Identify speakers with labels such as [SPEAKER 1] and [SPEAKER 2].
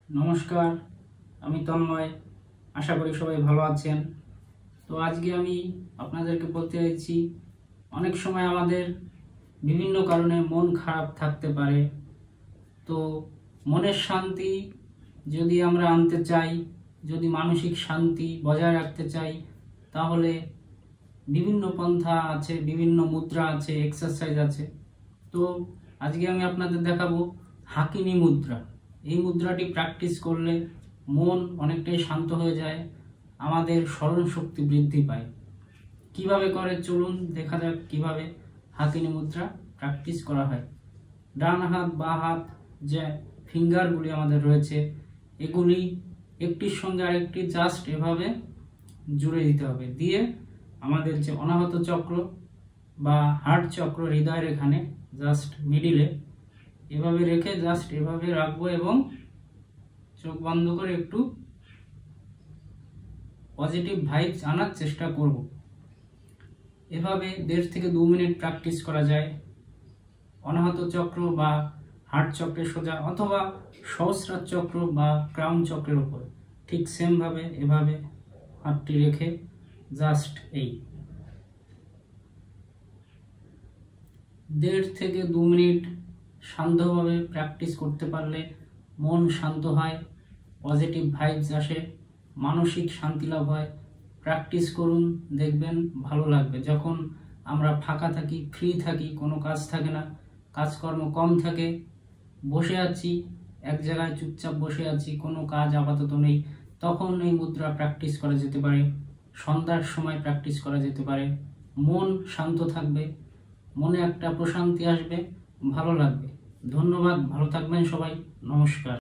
[SPEAKER 1] নমস্কার, আমি তন্ময়। আশা করি সবাই ভালো আছেন। তো আজকে আমি আপনাদেরকে বলতে চাইছি, অনেক সময় আমাদের বিভিন্ন কারণে মন খারাপ থাকতে পারে। তো মনের শান্তি যদি আমরা আনতে চাই, যদি মানসিক শান্তি বজায় রাখতে চাই, তাহলে বিভিন্ন পন্থা আছে, বিভিন্ন মুদ্রা আছে, এক্সারসাইজ আছে। তো আজকে আমি আপনাদের দেখাবো হাকিনি মুদ্রা। এই মুদ্রাটি প্র্যাকটিস করলে মন অনেকটাই শান্ত হয়ে যায়, আমাদের স্মরণ শক্তি বৃদ্ধি পায়। কিভাবে করে চলুন দেখা যাক কিভাবে হাকিনি মুদ্রা প্র্যাকটিস করা হয়। ডান হাত বা হাত যে ফিঙ্গারগুলি আমাদের রয়েছে, এগুলি একটির সঙ্গে আরেকটি জাস্ট এভাবে জুড়ে দিতে হবে। দিয়ে আমাদের যে অনাহত চক্র বা হার্ট চক্র, হৃদয়ের এখানে জাস্ট মিডিলে এভাবে রেখে জাস্ট এভাবে রাখবো এবং চোখ বন্ধ করে একটু পজিটিভ ভাইবস আনার চেষ্টা করব। এভাবে 1.5 থেকে 2 মিনিট প্র্যাকটিস করা যায়। অনাহত চক্র বা হার্ট চক্রের সোজা অথবা সহস্রার চক্র বা ক্রাউন চক্রের উপর ঠিক সেম ভাবে এভাবে হাতটি রেখে জাস্ট এই 1.5 থেকে 2 মিনিট শান্তভাবে প্র্যাকটিস করতে পারলে মন শান্ত হয়, পজিটিভ ভাইবস আসে, মানসিক শান্তি লাভ হয়। প্র্যাকটিস করুন, দেখবেন ভালো লাগবে। যখন আমরা ফাঁকা থাকি, ফ্রি থাকি, কোনো কাজ থাকে না, কাজকর্ম কম থাকে, বসে আছি এক জায়গায়, চুপচাপ বসে আছি, কোনো কাজ আপাতত নেই, তখন এই মুদ্রা প্র্যাকটিস করা যেতে পারে। সন্ধ্যার সময় প্র্যাকটিস করা যেতে পারে। মন শান্ত থাকবে, মনে একটা প্রশান্তি আসবে, ভালো লাগবে। ধন্যবাদ, ভালো থাকবেন সবাই। নমস্কার।